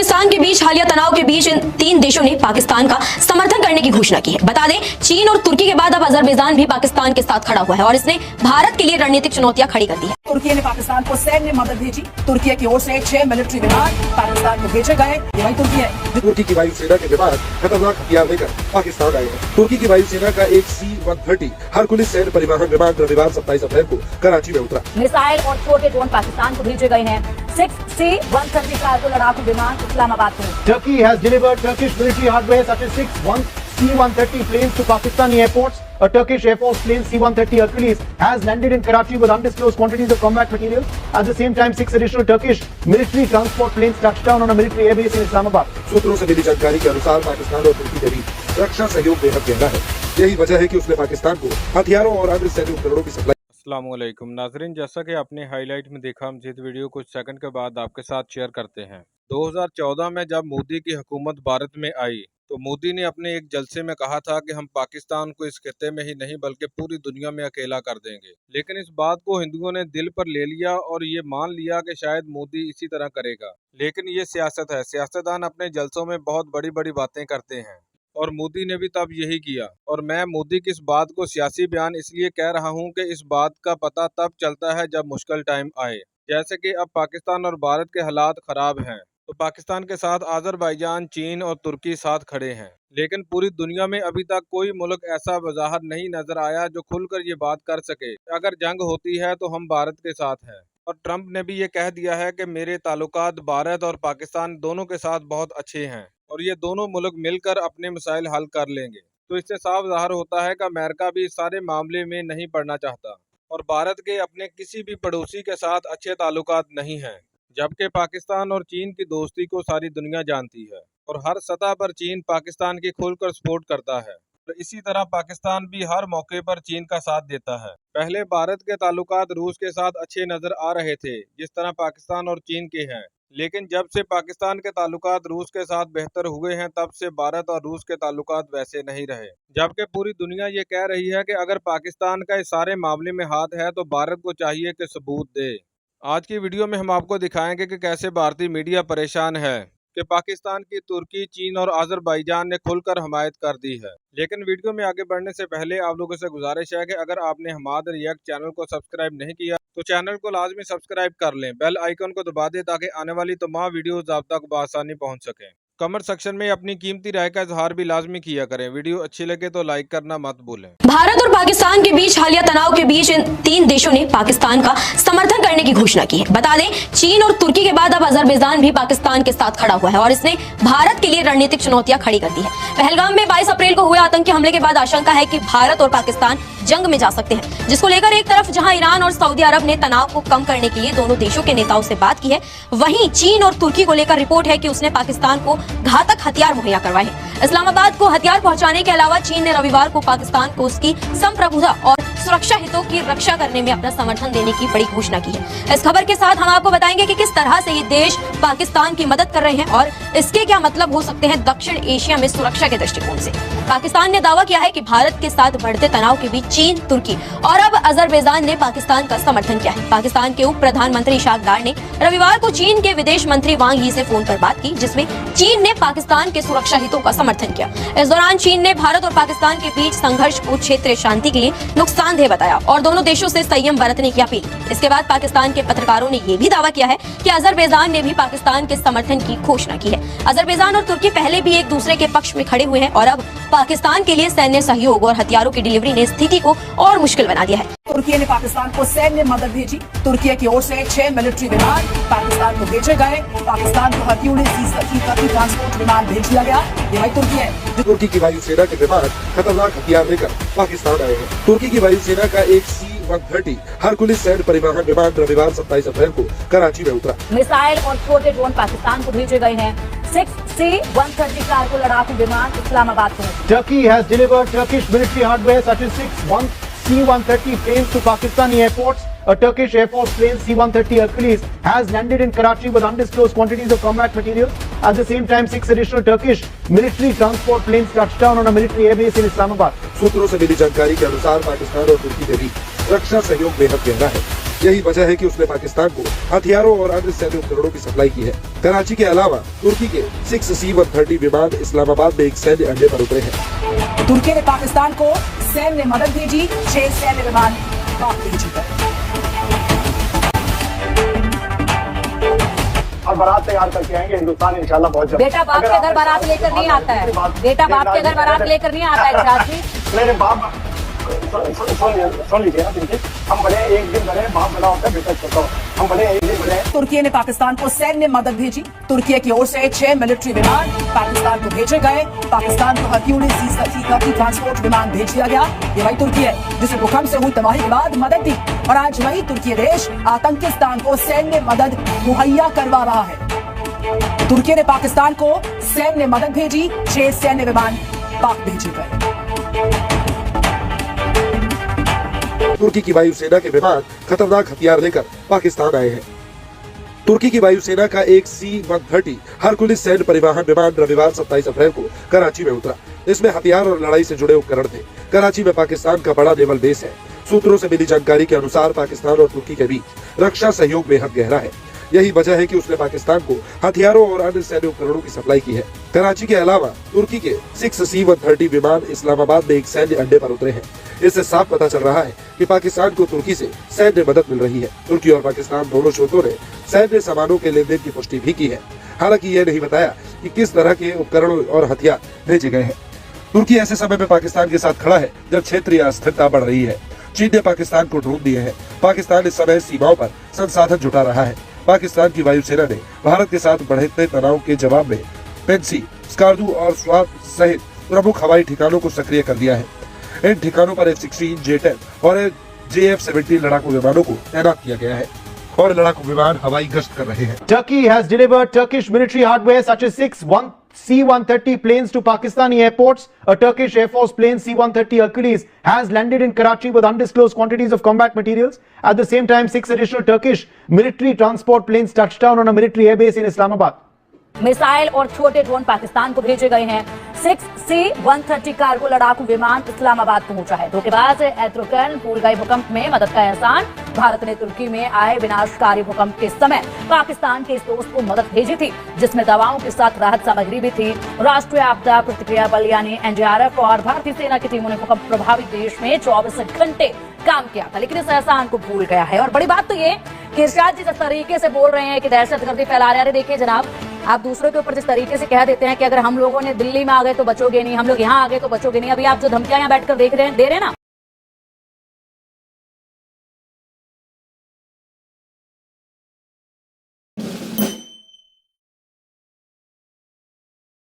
पाकिस्तान के बीच हालिया तनाव के बीच इन तीन देशों ने पाकिस्तान का समर्थन करने की घोषणा की है। बता दें, चीन और तुर्की के बाद अब अजरबैजान भी पाकिस्तान के साथ खड़ा हुआ है और इसने भारत के लिए रणनीतिक चुनौतियां खड़ी कर दी है। तुर्की ने पाकिस्तान को सैन्य मदद भेजी। तुर्की की ओर से 6 मिलिट्री विमान पाकिस्तान को भेजे गए। ये वही तुर्की है। तुर्की की वायुसेना के विमान खतरनाक हथियार लेकर पाकिस्तान आए हैं। तुर्की की वायुसेना का एक C-130 हरकुलिस सैन्य परिवहन विमान रविवार 27 अप्रैल को कराची में उतरा। मिसाइल और छोटे ड्रोन पाकिस्तान को भेजे गए हैं। 6 C-130 कार्गो लड़ाकू विमान इस्लामाबाद में। Turkey has delivered Turkish military hardware such as 6 C-130 planes to Pakistani airports. A Turkish Air Force plane C-130 Hercules has landed in Karachi with undisclosed quantities of combat material. At the same time, 6 additional Turkish military transport planes touched down on a military airbase in Islamabad. सूत्रों से मिली जानकारी के अनुसार पाकिस्तान और तुर्की के बीच रक्षा सहयोग बेहद गहरा है। यही वजह है कि उसने पाकिस्तान को हथियारों और अन्य सैन्य उपकरणों की सप्लाई। अस्सलामुअलैकुम नाजरीन, जैसा कि आपने हाईलाइट में देखा, हम जिस वीडियो कुछ सेकंड के बाद आपके साथ शेयर करते हैं। 2014 में जब मोदी की हुकूमत भारत में आई तो मोदी ने अपने एक जलसे में कहा था कि हम पाकिस्तान को इस खित्ते में ही नहीं बल्कि पूरी दुनिया में अकेला कर देंगे। लेकिन इस बात को हिंदुओं ने दिल पर ले लिया और ये मान लिया कि शायद मोदी इसी तरह करेगा। लेकिन ये सियासत है। सियासतदान अपने जलसों में बहुत बड़ी बड़ी बातें करते हैं और मोदी ने भी तब यही किया। और मैं मोदी की इस बात को सियासी बयान इसलिए कह रहा हूं कि इस बात का पता तब चलता है जब मुश्किल टाइम आए। जैसे कि अब पाकिस्तान और भारत के हालात खराब हैं तो पाकिस्तान के साथ अजरबैजान, चीन और तुर्की साथ खड़े हैं। लेकिन पूरी दुनिया में अभी तक कोई मुल्क ऐसा वजाहत नहीं नजर आया जो खुलकर ये बात कर सके अगर जंग होती है तो हम भारत के साथ हैं। और ट्रंप ने भी ये कह दिया है कि मेरे ताल्लुकात भारत और पाकिस्तान दोनों के साथ बहुत अच्छे हैं और ये दोनों मुल्क मिलकर अपने मसाइल हल कर लेंगे। तो इससे साफ ज़ाहिर होता है कि अमेरिका भी इस सारे मामले में नहीं पड़ना चाहता और भारत के अपने किसी भी पड़ोसी के साथ अच्छे ताल्लुकात नहीं हैं। जबकि पाकिस्तान और चीन की दोस्ती को सारी दुनिया जानती है और हर सतह पर चीन पाकिस्तान की खुलकर सपोर्ट करता है। तो इसी तरह पाकिस्तान भी हर मौके पर चीन का साथ देता है। पहले भारत के ताल्लुकात रूस के साथ अच्छे नजर आ रहे थे जिस तरह पाकिस्तान और चीन के हैं। लेकिन जब से पाकिस्तान के ताल्लुकात रूस के साथ बेहतर हुए हैं तब से भारत और रूस के ताल्लुकात वैसे नहीं रहे। जबकि पूरी दुनिया ये कह रही है कि अगर पाकिस्तान का इस सारे मामले में हाथ है तो भारत को चाहिए कि सबूत दे। आज की वीडियो में हम आपको दिखाएंगे कि कैसे भारतीय मीडिया परेशान है कि पाकिस्तान की तुर्की, चीन और अजरबैजान ने खुलकर हमायत कर दी है। लेकिन वीडियो में आगे बढ़ने से पहले आप लोगों से गुजारिश है कि अगर आपने हमाद रिएक्ट चैनल को सब्सक्राइब नहीं किया तो चैनल को लाजमी सब्सक्राइब कर लें, बेल आइकन को दबा दें ताकि आने वाली तमाम वीडियोस आप तक बआसानी पहुंच सकें। कमेंट सेक्शन में अपनी कीमती राय का इजहार भी लाजमी किया करें। वीडियो अच्छी लगे तो लाइक करना मत भूलें। भारत और पाकिस्तान के बीच हालिया तनाव के बीच इन तीन देशों ने पाकिस्तान का समर्थन करने की घोषणा की है। बता दें, चीन और तुर्की के बाद अब अजरबैजान भी पाकिस्तान के साथ खड़ा हुआ है और इसने भारत के लिए रणनीतिक चुनौतियां खड़ी कर दी है। पहलगाम में 22 अप्रैल को हुए आतंकी हमले के बाद आशंका है कि भारत और पाकिस्तान जंग में जा सकते हैं, जिसको लेकर एक तरफ जहां ईरान और सऊदी अरब ने तनाव को कम करने के लिए दोनों देशों के नेताओं से बात की है, वहीं चीन और तुर्की को लेकर रिपोर्ट है कि उसने पाकिस्तान को घातक हथियार मुहैया करवाए हैं। इस्लामाबाद को हथियार पहुंचाने के अलावा चीन ने रविवार को पाकिस्तान को उसकी संप्रभुता और सुरक्षा हितों की रक्षा करने में अपना समर्थन देने की बड़ी घोषणा की है। इस खबर के साथ हम आपको बताएंगे कि किस तरह से ये देश पाकिस्तान की मदद कर रहे हैं और इसके क्या मतलब हो सकते हैं दक्षिण एशिया में सुरक्षा के दृष्टिकोण से। पाकिस्तान ने दावा किया है कि भारत के साथ बढ़ते तनाव के बीच चीन, तुर्की और अब अजरबैजान ने पाकिस्तान का समर्थन किया है। पाकिस्तान के उप प्रधानमंत्री इशाक डार ने रविवार को चीन के विदेश मंत्री वांग यी से फोन पर बात की, जिसमें चीन ने पाकिस्तान के सुरक्षा हितों का समर्थन किया। इस दौरान चीन ने भारत और पाकिस्तान के बीच संघर्ष को क्षेत्रीय शांति के लिए नुकसानदेह बताया और दोनों देशों से संयम बरतने की अपील की। इसके बाद पाकिस्तान के पत्रकारों ने यह भी दावा किया है कि अजरबैजान ने भी पाकिस्तान के समर्थन की घोषणा की है। अजरबैजान और तुर्की पहले भी एक दूसरे के पक्ष में खड़े हुए हैं और अब पाकिस्तान के लिए सैन्य सहयोग और हथियारों की डिलीवरी ने स्थिति को और मुश्किल बना दिया है। तुर्की ने पाकिस्तान को सैन्य मदद भेजी। तुर्की की ओर से 6 मिलिट्री विमान पाकिस्तान को भेजे गए। पाकिस्तान को हथियारों की ट्रांसपोर्ट विमान भेज दिया गया। ये वही तुर्की है। तुर्की की वायुसेना के विमान खतरनाक हथियार लेकर पाकिस्तान आए हैं। तुर्की की वायुसेना का एक C-130 हरकुलिस सैन्य परिवहन विमान रविवार 27 अप्रैल को कराची में उतरा। मिसाइल और छोटे ड्रोन पाकिस्तान को भेजे गए हैं। 6 C-130 कार्गो लड़ाकू विमान इस्लामाबाद में। Turkey has delivered Turkish military hardware such as 6 C-130 planes to Pakistani airports. A Turkish Air Force plane C-130 Hercules has landed in Karachi with undisclosed quantities of combat material. At the same time, 6 additional Turkish military transport planes touched down on a military airbase in Islamabad. सूत्रों से मिली जानकारी के अनुसार पाकिस्तान और तुर्की के बीच रक्षा सहयोग बेहद गहरा है। यही वजह है कि उसने पाकिस्तान को हथियारों और अन्य सैन्य उपकरणों की सप्लाई की है। कराची के अलावा तुर्की के 6C-130 विमान इस्लामाबाद में एक सैन्य अड्डे पर उतरे हैं। तुर्की ने पाकिस्तान को सैन्य मदद भेजी, 6 सैन्य विमान पाक भेजी गए। और बारात तैयार करके आएंगे हिंदुस्तान इंशाल्लाह बहुत जल्द। बेटा बाप के घर बारात लेकर नहीं आता है, बेटा बाप के घर बारात लेकर नहीं आता है इरशाद जी। मेरे बाप सुन लीजिए ना, देखिए हम बने एक दिन बने, बाप बना होता है, बेटा छोटा हो। हम बने एक दिन बने। तुर्की ने पाकिस्तान को सैन्य मदद भेजी। तुर्की की ओर से 6 मिलिट्री विमान पाकिस्तान को भेजे गए। पाकिस्तान को हथियारों की ट्रांसपोर्ट विमान भेज दिया गया। ये वही तुर्की है जिसे भूकंप से हुई तबाही के बाद मदद दी, और आज वही तुर्की देश आतंकिस्तान को सैन्य मदद मुहैया करवा रहा है। तुर्की ने पाकिस्तान को सैन्य मदद भेजी, 6 सैन्य विमान पाक भेजे गए। तुर्की की वायुसेना के विमान खतरनाक हथियार लेकर पाकिस्तान आए हैं। तुर्की की वायुसेना का एक C-130 हरकुलिस सैन्य परिवहन विमान रविवार 27 अप्रैल को कराची में उतरा। इसमें हथियार और लड़ाई से जुड़े उपकरण थे। कराची में पाकिस्तान का बड़ा नेवल बेस है। सूत्रों से मिली जानकारी के अनुसार पाकिस्तान और तुर्की के बीच रक्षा सहयोग बेहद गहरा है। यही वजह है कि उसने पाकिस्तान को हथियारों और अन्य सैन्य उपकरणों की सप्लाई की है। कराची के अलावा तुर्की के 6C-130 विमान इस्लामाबाद में एक सैन्य अड्डे पर उतरे हैं। इससे साफ पता चल रहा है कि पाकिस्तान को तुर्की से सैन्य मदद मिल रही है। तुर्की और पाकिस्तान दोनों स्रोतों ने सैन्य सामानों के लेन देन की पुष्टि भी की है। हालांकि यह नहीं बताया कि किस तरह के उपकरणों और हथियार भेजे गए हैं। तुर्की ऐसे समय में पाकिस्तान के साथ खड़ा है जब क्षेत्रीय अस्थिरता बढ़ रही है। चीन ने पाकिस्तान को ड्रोन दिए हैं। पाकिस्तान इस समय सीमाओं पर संसाधन जुटा रहा है। पाकिस्तान की वायुसेना ने भारत के साथ बढ़ते तनाव के जवाब में पेंसी, स्कार्दू और स्वात सहित प्रमुख हवाई ठिकानों को सक्रिय कर दिया है। इन ठिकानों पर F-16, J-10 और JF-17 लड़ाकू विमानों को तैनात किया गया है और लड़ाकू विमान हवाई गश्त कर रहे हैं। Turkey has delivered Turkish military hardware such as 6 C-130 planes to Pakistani airports. A Turkish Air Force plane C-130 Hercules has landed in Karachi with undisclosed quantities of combat materials. At the same time, 6 additional Turkish military transport planes touched down on a military airbase in Islamabad. Missile और छोटे drone Pakistan को भेजे गए हैं। 6C-130 cargo लड़ाकू विमान इस्लामाबाद पहुंचा है। धोखेबाज एर्तुगरुल भूल गए भूकंप में मदद का एहसान। भारत ने तुर्की में आए विनाशकारी भूकंप के समय पाकिस्तान के इस दोस्त को मदद भेजी थी, जिसमें दवाओं के साथ राहत सामग्री भी थी। राष्ट्रीय आपदा प्रतिक्रिया बल यानी NDRF और भारतीय सेना की टीमों ने भूकंप प्रभावित देश में 24 घंटे काम किया था, लेकिन इस एहसान को भूल गया है। और बड़ी बात तो ये कि इरशाद जी जिस तरीके से बोल रहे हैं कि दहशतगर्दी फैला रहे हैं, देखिए जनाब, आप दूसरों के ऊपर जिस तरीके से कह देते हैं कि अगर हम लोगों ने दिल्ली में आ गए तो बचोगे नहीं, हम लोग यहाँ आ गए तो बचोगे नहीं। अभी आप जो धमकियां यहाँ बैठकर दे रहे हैं ना,